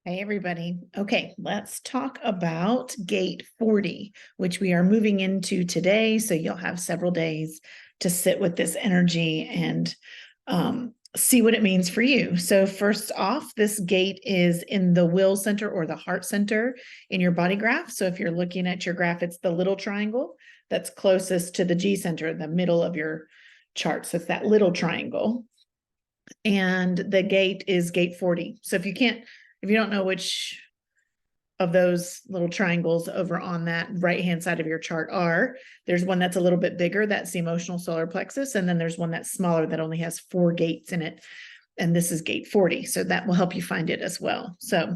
Hey, everybody. Okay, let's talk about gate 40, which we are moving into today. So you'll have several days to sit with this energy and see what it means for you. So, first off, this gate is in the will center or the heart center in your body graph. So, if you're looking at your graph, it's the little triangle that's closest to the G center, the middle of your chart. So, it's that little triangle. And the gate is gate 40. So, if you don't know which of those little triangles over on that right-hand side of your chart are, there's one that's a little bit bigger, that's the emotional solar plexus, and then there's one that's smaller that only has 4 gates in it, and this is gate 40, so that will help you find it as well. So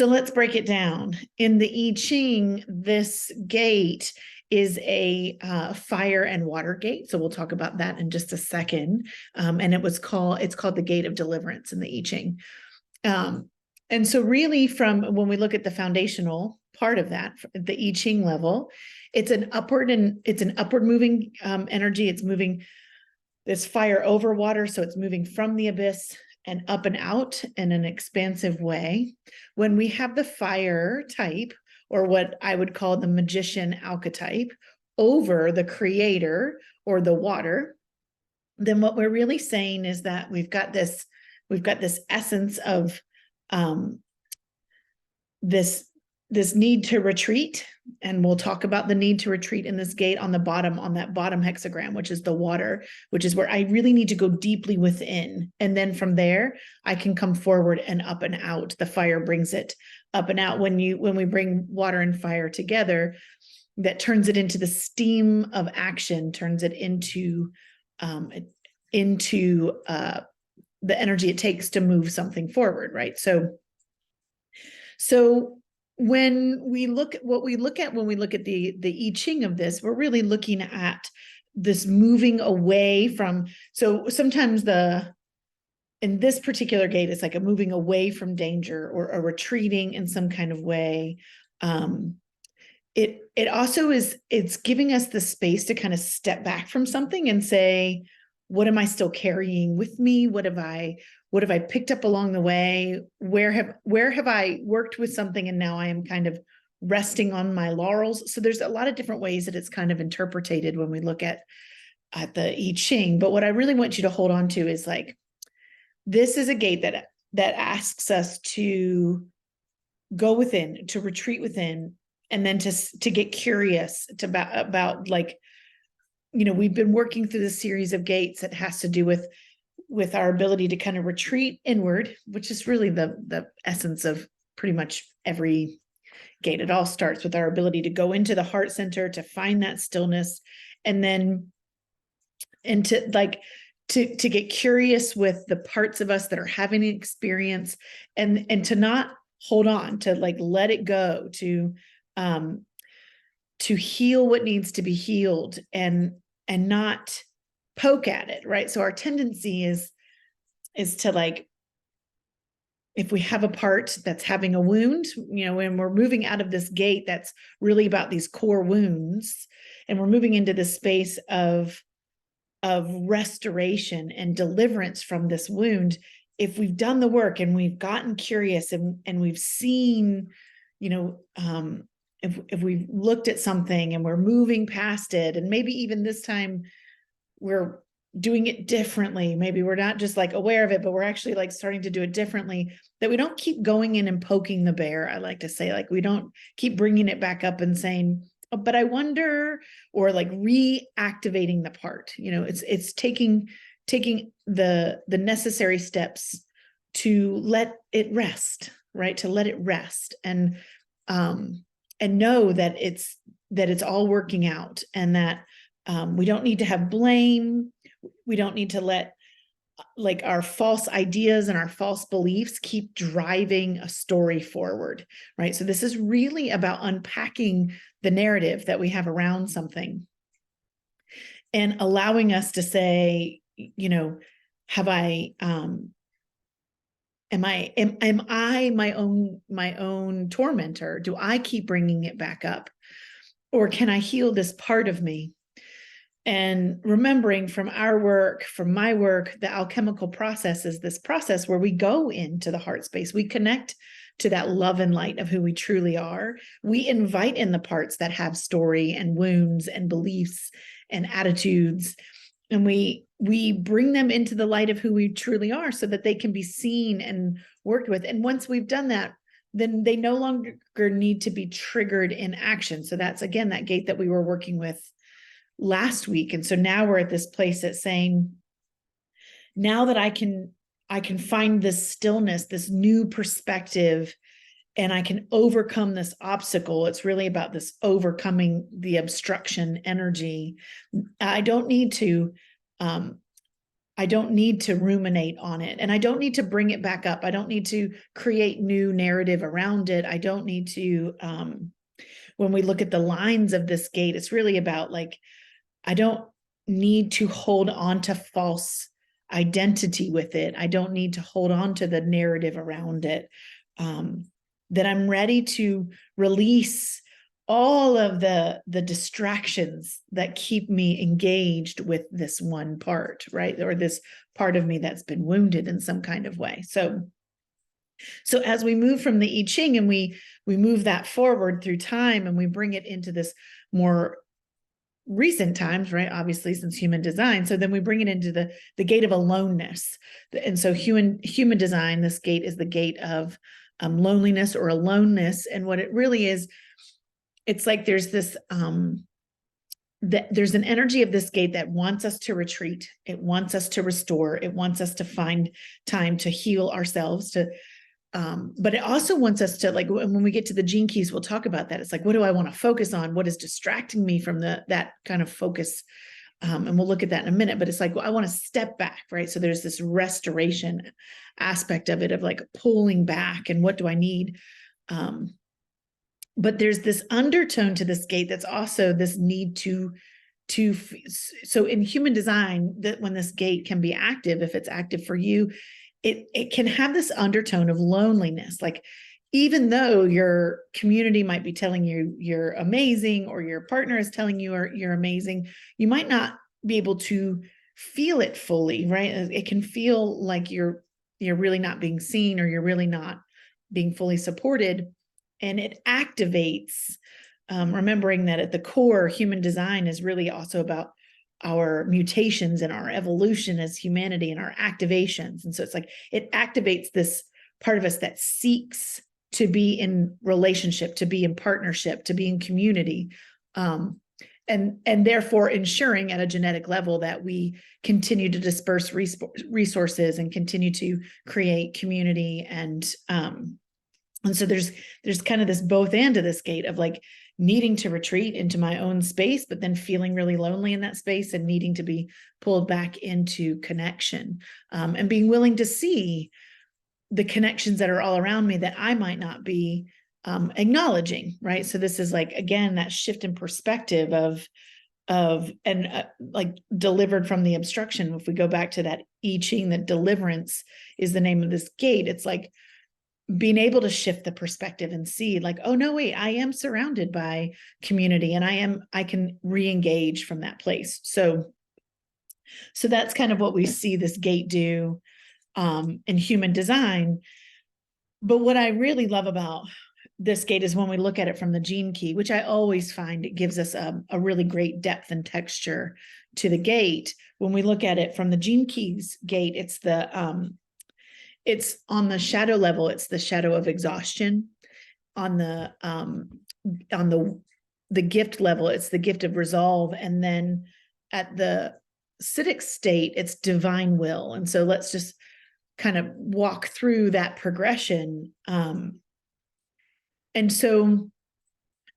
let's break it down. In the I Ching, this gate is a fire and water gate. So we'll talk about that in just a second. And it's called the gate of deliverance in the I Ching. And so really from when we look at the foundational part of that, the I Ching level, it's an upward moving energy. It's moving this fire over water. So it's moving from the abyss and up and out in an expansive way. When we have the fire type, or what I would call the magician archetype, over the creator or the water, then what we're really saying is that we've got this essence of this need to retreat, and we'll talk about the need to retreat in this gate on the bottom, on that bottom hexagram, which is the water, which is where I really need to go deeply within, and then from there I can come forward and up and out. The fire brings it up and out. When we bring water and fire together, that turns it into the steam of action, turns it into the energy it takes to move something forward, right? So when we look at when we look at the I Ching of this, we're really looking at this moving away from. So sometimes in this particular gate, it's like a moving away from danger or a retreating in some kind of way. It also it's giving us the space to kind of step back from something and say, what am I still carrying with me? What have I picked up along the way? Where have I worked with something and now I am kind of resting on my laurels? So there's a lot of different ways that it's kind of interpreted when we look at the I Ching. But what I really want you to hold on to is like, this is a gate that asks us to go within, to retreat within, and then to get curious about like, we've been working through this series of gates that has to do with our ability to kind of retreat inward, which is really the essence of pretty much every gate. It all starts with our ability to go into the heart center, to find that stillness, and to get curious with the parts of us that are having an experience, and to not hold on, to like let it go, to heal what needs to be healed, and not poke at it, right? So our tendency is to, like, if we have a part that's having a wound, when we're moving out of this gate, that's really about these core wounds, and we're moving into this space of restoration and deliverance from this wound. If we've done the work and we've gotten curious and we've seen, if we've looked at something and we're moving past it, and maybe even this time we're doing it differently, maybe we're not just like aware of it, but we're actually like starting to do it differently, that we don't keep going in and poking the bear. I like to say, like, we don't keep bringing it back up and saying, oh, but I wonder, or like reactivating the part. It's taking the necessary steps to let it rest, right? To let it rest and know that it's all working out, and that we don't need to have blame. We don't need to let like our false ideas and our false beliefs keep driving a story forward, right? So this is really about unpacking the narrative that we have around something and allowing us to say, have I am I my own tormentor? Do I keep bringing it back up? Or can I heal this part of me? And remembering from our work, from my work, the alchemical process is this process where we go into the heart space. We connect to that love and light of who we truly are. We invite in the parts that have story and wounds and beliefs and attitudes, and we bring them into the light of who we truly are so that they can be seen and worked with. And once we've done that, then they no longer need to be triggered in action. So that's, again, that gate that we were working with last week. And so now we're at this place that's saying, now that I can find this stillness, this new perspective, and I can overcome this obstacle. It's really about this overcoming the obstruction energy. I don't need to ruminate on it, and I don't need to bring it back up. I don't need to create new narrative around it. I don't need to, when we look at the lines of this gate, it's really about like, I don't need to hold on to false identity with it. I don't need to hold on to the narrative around it. That I'm ready to release all of the distractions that keep me engaged with this one part, right? Or this part of me that's been wounded in some kind of way. So as we move from the I Ching and we move that forward through time and we bring it into this more recent times, right? Obviously, since human design. So then we bring it into the gate of aloneness. And so human design, this gate is the gate of loneliness or aloneness. And what it really is, it's like there's this, there's an energy of this gate that wants us to retreat. It wants us to restore. It wants us to find time to heal ourselves, but it also wants us to, like, when we get to the gene keys, we'll talk about that. It's like, what do I want to focus on? What is distracting me from that kind of focus? And we'll look at that in a minute, but it's like, well, I want to step back, right? So there's this restoration aspect of it, of like pulling back and what do I need? But there's this undertone to this gate that's also this need to so in human design, that when this gate can be active, if it's active for you, it can have this undertone of loneliness. Like, even though your community might be telling you you're amazing, or your partner is telling you you're amazing, you might not be able to feel it fully, right? It can feel like you're really not being seen, or you're really not being fully supported. And it activates, remembering that at the core, human design is really also about our mutations and our evolution as humanity and our activations. And so it's like, it activates this part of us that seeks to be in relationship, to be in partnership, to be in community, and therefore ensuring at a genetic level that we continue to disperse resources and continue to create community. And so there's kind of this both and of this gate of like needing to retreat into my own space, but then feeling really lonely in that space and needing to be pulled back into connection, and being willing to see the connections that are all around me that I might not be acknowledging, right? So this is like, again, that shift in perspective of like delivered from the obstruction. If we go back to that I Ching, that deliverance is the name of this gate. It's like being able to shift the perspective and see like, oh no, wait, I am surrounded by community, and I can re-engage from that place. So that's kind of what we see this gate do in human design. But what I really love about this gate is when we look at it from the gene key, which I always find it gives us a really great depth and texture to the gate. When we look at it from the gene keys gate, it's on the shadow level, it's the shadow of exhaustion. On the gift level, it's the gift of resolve. And then at the acidic state, it's divine will. And so let's just kind of walk through that progression. And so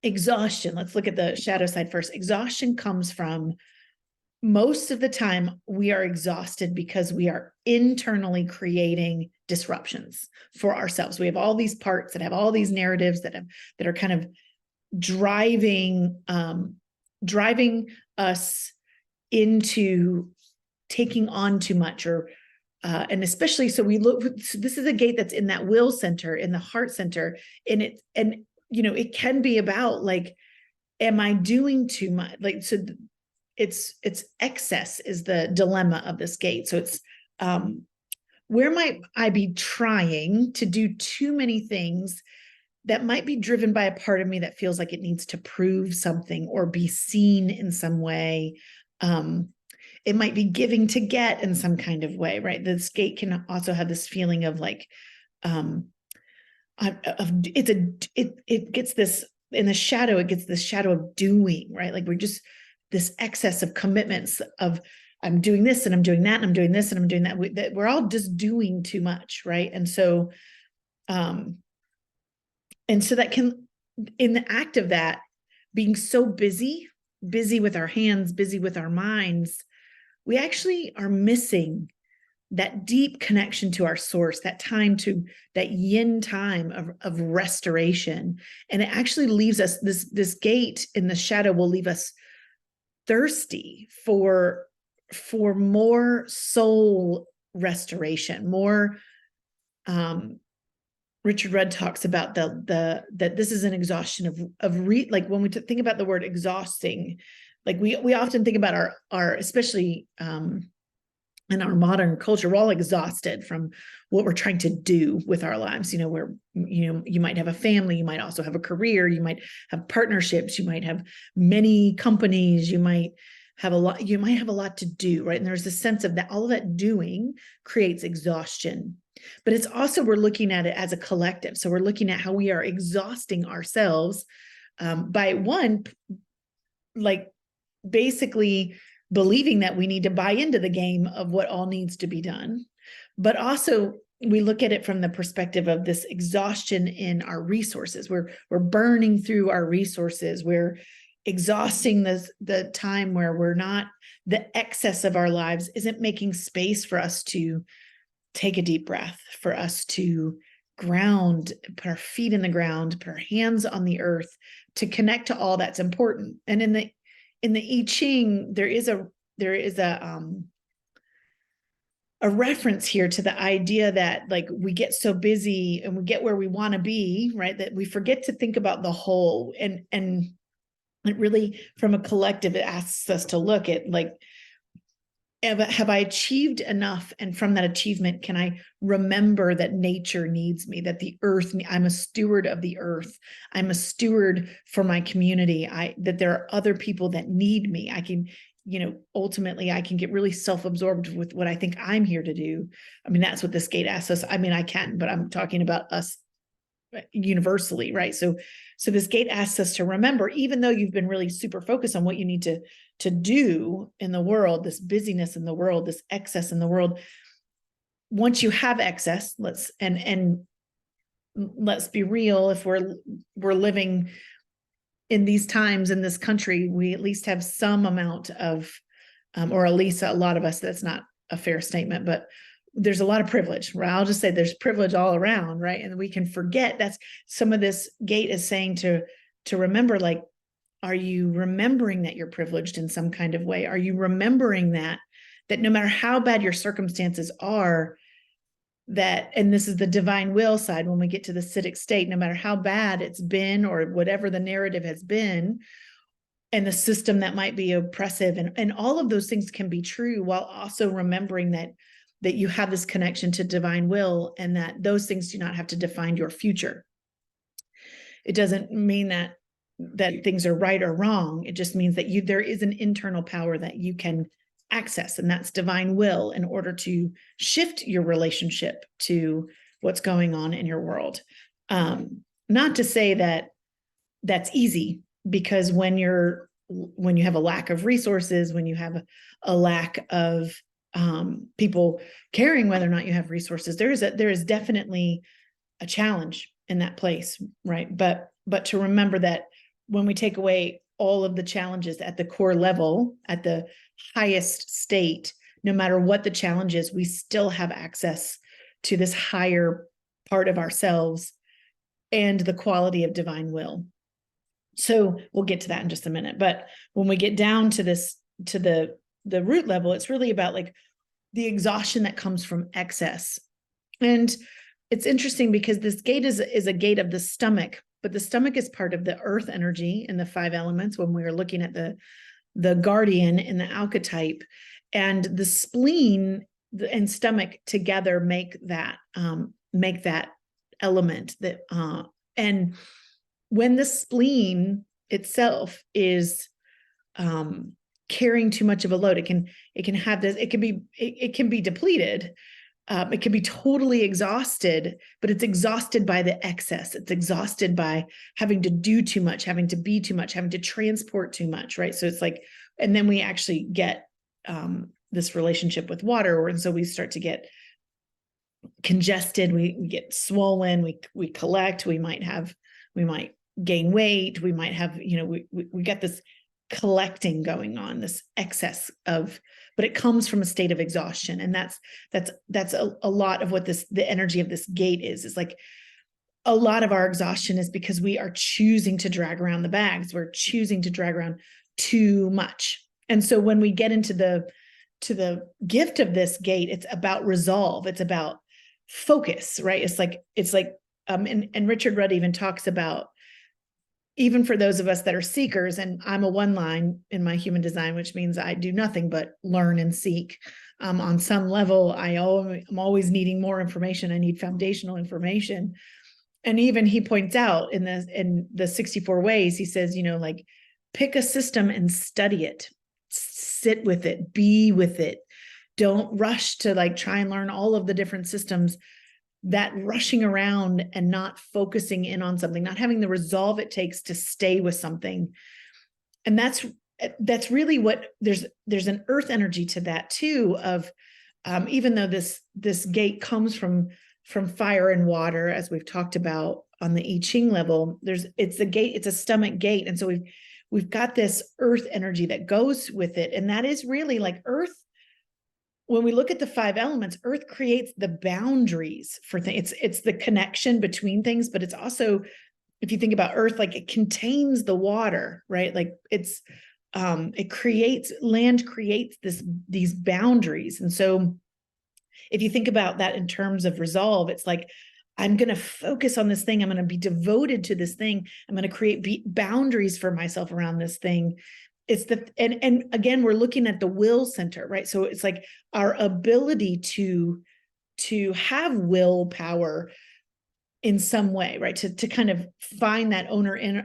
exhaustion, let's look at the shadow side first. Exhaustion comes from, most of the time, we are exhausted because we are internally creating disruptions for ourselves. We have all these parts that have all these narratives that are kind of driving us into taking on too much, or and especially, so this is a gate that's in that will center, in the heart center, and it can be about like, am I doing too much? Like, so it's excess is the dilemma of this gate. So it's where might I be trying to do too many things that might be driven by a part of me that feels like it needs to prove something or be seen in some way. It might be giving to get in some kind of way, right? This gate can also have this feeling of like, it gets this in the shadow, it gets this shadow of doing, right? Like we're just this excess of commitments of I'm doing this and I'm doing that and I'm doing this and I'm doing that. We're all just doing too much, right? And so that can, in the act of that, being so busy with our hands, busy with our minds, we actually are missing that deep connection to our source, that time to that yin time of restoration. And it actually leaves us, this gate in the shadow will leave us thirsty for more soul restoration, more, Richard Rudd talks about that this is an exhaustion like when we think about the word exhausting, like we often think about our especially in our modern culture, we're all exhausted from what we're trying to do with our lives. Where you might have a family, you might also have a career, you might have partnerships, you might have many companies, you might have a lot to do, right? And there's a sense of that all of that doing creates exhaustion. But it's also, we're looking at it as a collective. So we're looking at how we are exhausting ourselves by one, like basically believing that we need to buy into the game of what all needs to be done. But also we look at it from the perspective of this exhaustion in our resources. We're burning through our resources. We're exhausting the time where we're not, the excess of our lives isn't making space for us to take a deep breath, for us to ground, put our feet in the ground, put our hands on the earth, to connect to all that's important. And in the I Ching, there is a reference here to the idea that like we get so busy and we get where we want to be, right? That we forget to think about the whole. And it really, from a collective, it asks us to look at like, have I achieved enough? And from that achievement, can I remember that nature needs me, that the earth, I'm a steward of the earth. I'm a steward for my community. That there are other people that need me. I can, ultimately I can get really self-absorbed with what I think I'm here to do. I mean, that's what this gate asks us. I mean, I can, but I'm talking about us universally, right? So this gate asks us to remember, even though you've been really super focused on what you need to do in the world, this busyness in the world, this excess in the world, once you have excess, let's be real, if we're living in these times in this country, we at least have some amount of or at least a lot of us, that's not a fair statement, but there's a lot of privilege, right? I'll just say there's privilege all around, right? And we can forget, that's some of this gate is saying to remember, like, are you remembering that you're privileged in some kind of way? Are you remembering that no matter how bad your circumstances are, that, and this is the divine will side, when we get to the Siddhic state, no matter how bad it's been or whatever the narrative has been, and the system that might be oppressive, and all of those things can be true, while also remembering that you have this connection to divine will, and that those things do not have to define your future. It doesn't mean that things are right or wrong. It just means that there is an internal power that you can access, and that's divine will, in order to shift your relationship to what's going on in your world. Not to say that that's easy, because when you have a lack of resources, when you have a lack of people caring whether or not you have resources, there is definitely a challenge in that place, right? But to remember that when we take away all of the challenges at the core level, at the highest state, no matter what the challenge is, we still have access to this higher part of ourselves and the quality of divine will. So we'll get to that in just a minute. But when we get down to this, to the root level, it's really about like the exhaustion that comes from excess. And it's interesting because this gate is a gate of the stomach, but the stomach is part of the earth energy in the 5 elements when we are looking at the the guardian in the archetype, and the spleen and stomach together make that element that and when the spleen itself is carrying too much of a load, it can have this, it can be depleted. It can be totally exhausted, but it's exhausted by the excess. It's exhausted by having to do too much, having to be too much, having to transport too much, right? So it's like, and then we actually get this relationship with water, and so we start to get congested, we get swollen, we collect, we might gain weight, we might have, we get this collecting going on, this excess of, but it comes from a state of exhaustion. And that's a lot of what the energy of this gate is like. A lot of our exhaustion is because we are choosing to drag around the bags. We're choosing to drag around too much. And so when we get into the gift of this gate, it's about resolve. It's about focus, right? It's like, and Richard Rudd even talks about, even for those of us that are seekers, and I'm a one line in my human design, which means I do nothing but learn and seek. On some level, I'm always needing more information. I need foundational information. And even he points out in the 64 ways, he says, like, pick a system and study it, sit with it, be with it. Don't rush to like try and learn all of the different systems. That rushing around and not focusing in on something, not having the resolve it takes to stay with something. And that's really what there's an earth energy to that too, of even though this gate comes from fire and water, as we've talked about on the I Ching level, it's a stomach gate. And so we've got this earth energy that goes with it. And that is really like earth. When we look at the 5 elements, earth creates the boundaries for things. It's the connection between things, but it's also, if you think about earth, like it contains the water, right? Like land creates these boundaries. And so if you think about that in terms of resolve, it's like, I'm going to focus on this thing. I'm going to be devoted to this thing. I'm going to create boundaries for myself around this thing. It's and again, we're looking at the will center, right? So it's like our ability to have willpower in some way, right? To kind of find that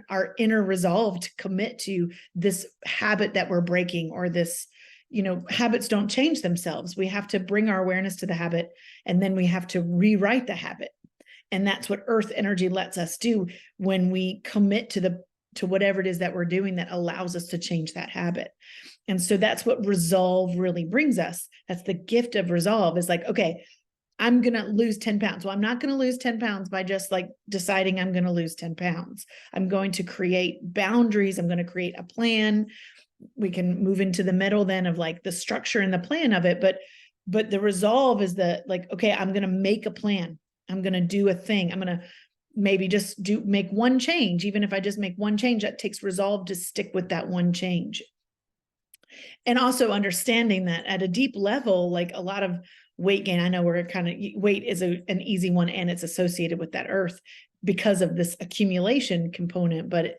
our inner resolve to commit to this habit that we're breaking, or this, habits don't change themselves. We have to bring our awareness to the habit, and then we have to rewrite the habit. And that's what earth energy lets us do when we commit to whatever it is that we're doing that allows us to change that habit. And so that's what resolve really brings us. That's the gift of resolve, is like, okay, I'm going to lose 10 pounds. Well, I'm not going to lose 10 pounds by just like deciding I'm going to lose 10 pounds. I'm going to create boundaries. I'm going to create a plan. We can move into the middle then of like the structure and the plan of it. But the resolve is okay, I'm going to make a plan. I'm going to do a thing. I'm going to maybe just make one change. Even if I just make one change, that takes resolve to stick with that one change. And also understanding that at a deep level, like a lot of weight gain, I know we're weight is an easy one, and it's associated with that earth because of this accumulation component. But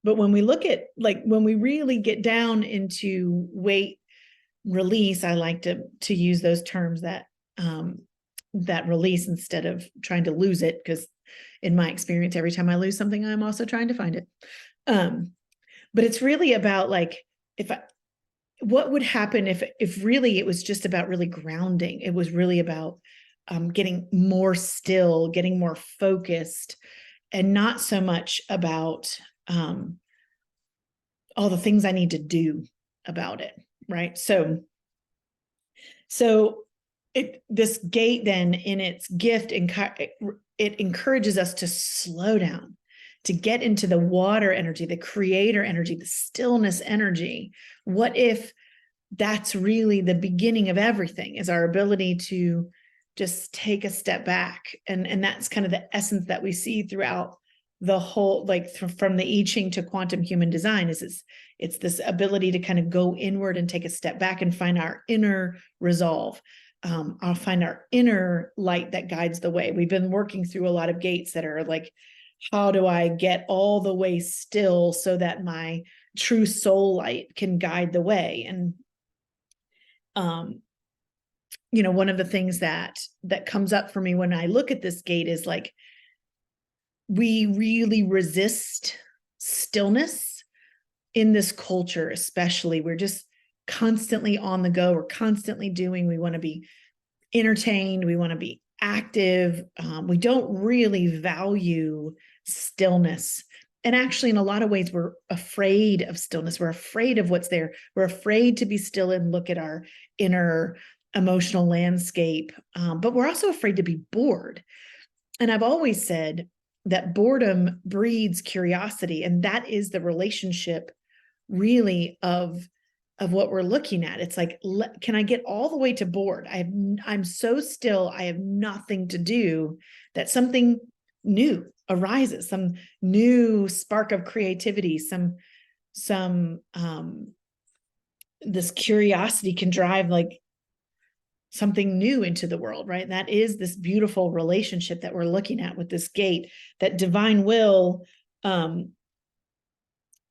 when we look at, like, when we really get down into weight release, I like to use those terms that release instead of trying to lose it, because in my experience, every time I lose something, I'm also trying to find it. But it's really about like, what would happen if really it was just about really grounding. It was really about getting more still, getting more focused, and not so much about all the things I need to do about it, right? So this gate then, in its gift, it encourages us to slow down, to get into the water energy, the creator energy, the stillness energy. What if that's really the beginning of everything, is our ability to just take a step back? And that's kind of the essence that we see throughout the whole, like from the I Ching to quantum human design, is it's this ability to kind of go inward and take a step back and find our inner resolve. I'll find our inner light that guides the way. We've been working through a lot of gates that are like, how do I get all the way still so that my true soul light can guide the way. And one of the things that comes up for me when I look at this gate is like, we really resist stillness in this culture, especially. We're just constantly on the go. We're constantly doing. We want to be entertained. We want to be active. We don't really value stillness. And actually, in a lot of ways, we're afraid of stillness. We're afraid of what's there. We're afraid to be still and look at our inner emotional landscape. But we're also afraid to be bored. And I've always said that boredom breeds curiosity. And that is the relationship really of what we're looking at. It's like, can I get all the way to bored? I'm so still, I have nothing to do, that something new arises, some new spark of creativity, this curiosity can drive like something new into the world, right? And that is this beautiful relationship that we're looking at with this gate, that divine will,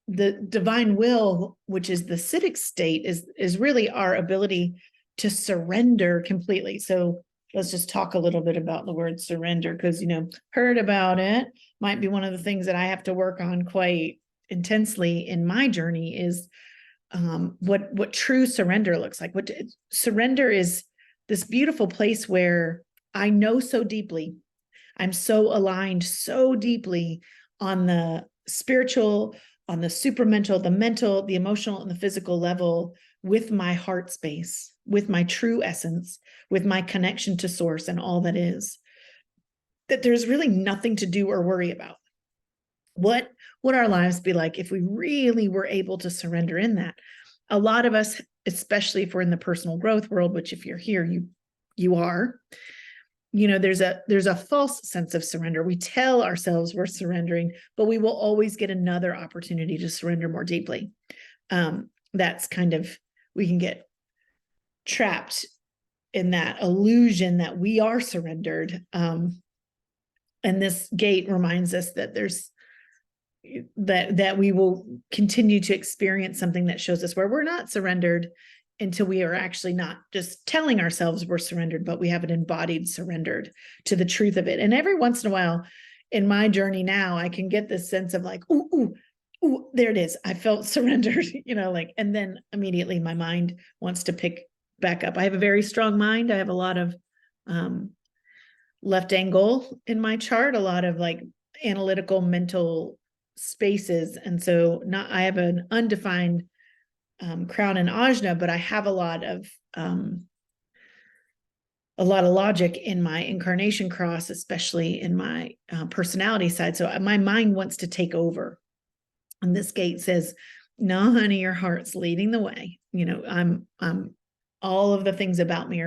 the divine will, which is the Siddhic state, is really our ability to surrender completely. So let's just talk a little bit about the word surrender, because, heard about it. Might be one of the things that I have to work on quite intensely in my journey is what true surrender looks like. What surrender is this beautiful place where I know so deeply, I'm so aligned so deeply on the spiritual, on the supramental, the mental, the emotional, and the physical level with my heart space, with my true essence, with my connection to source and all that is, that there's really nothing to do or worry about. What would our lives be like if we really were able to surrender in that? A lot of us, especially if we're in the personal growth world, which if you're here, you are, there's a false sense of surrender. We tell ourselves we're surrendering, but we will always get another opportunity to surrender more deeply. That's kind of, we can get trapped in that illusion that we are surrendered. And this gate reminds us that that we will continue to experience something that shows us where we're not surrendered until we are actually not just telling ourselves we're surrendered, but we have an embodied surrendered to the truth of it. And every once in a while in my journey now, I can get this sense of like, ooh, there it is. I felt surrendered, and then immediately my mind wants to pick back up. I have a very strong mind. I have a lot of left angle in my chart, a lot of like analytical mental spaces. And so I have an undefined crown and ajna, but I have a lot of logic in my incarnation cross, especially in my personality side. So my mind wants to take over. And this gate says, no, honey, your heart's leading the way. I'm all of the things about me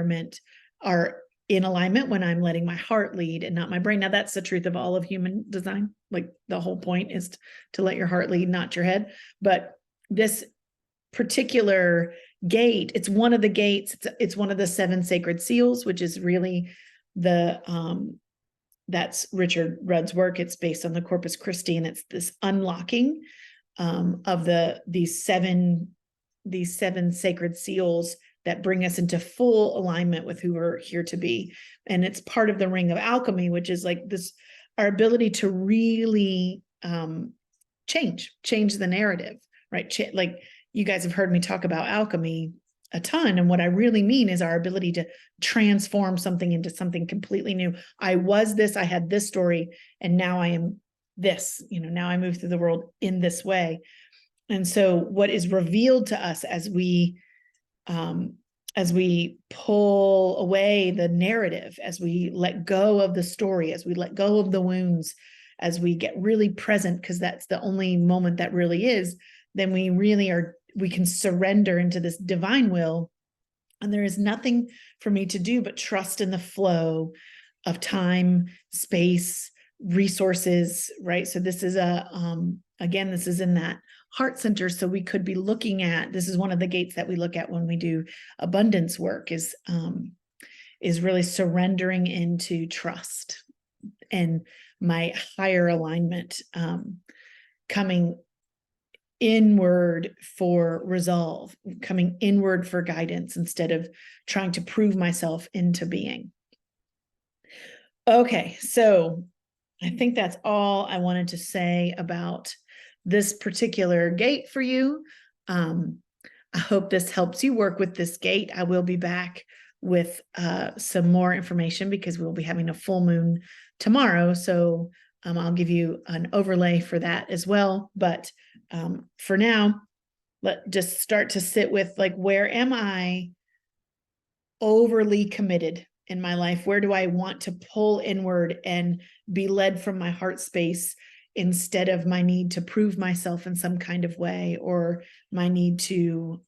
are in alignment when I'm letting my heart lead and not my brain. Now that's the truth of all of human design. Like the whole point is to let your heart lead, not your head. But this particular gate, it's one of the gates, it's one of the 7 sacred seals, which is really that's Richard Rudd's work. It's based on the Corpus Christi, and it's this unlocking of these seven sacred seals that bring us into full alignment with who we're here to be. And it's part of the ring of alchemy, which is like this, our ability to really change the narrative, right? Like you guys have heard me talk about alchemy a ton. And what I really mean is our ability to transform something into something completely new. I was this, I had this story, and now I am this, now I move through the world in this way. And so what is revealed to us as we pull away the narrative, as we let go of the story, as we let go of the wounds, as we get really present, because that's the only moment that really is, then we can surrender into this divine will. And there is nothing for me to do but trust in the flow of time, space, resources, right? So this is again, this is in that heart center. So we could be looking at, this is one of the gates that we look at when we do abundance work, is really surrendering into trust and my higher alignment coming inward for resolve, coming inward for guidance instead of trying to prove myself into being. Okay, so I think that's all I wanted to say about this particular gate for you. I hope this helps you work with this gate. I will be back with some more information because we'll be having a full moon tomorrow. So I'll give you an overlay for that as well. But for now, let's just start to sit with, like, where am I overly committed in my life? Where do I want to pull inward and be led from my heart space instead of my need to prove myself in some kind of way, or my need to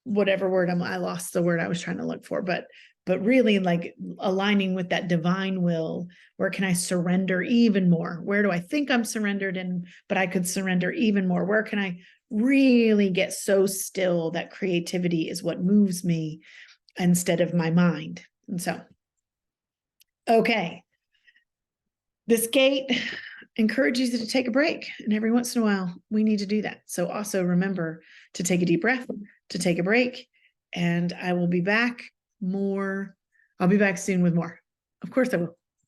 whatever word I lost the word I was trying to look for, but really, like, aligning with that divine will. Where can I surrender even more? Where do I think I'm surrendered in, but I could surrender even more? Where can I really get so still that creativity is what moves me instead of my mind? And so, okay, this gate encourages you to take a break, and every once in a while we need to do that. So also remember to take a deep breath, to take a break, and I will be back more. I'll be back soon with more. Of course I will.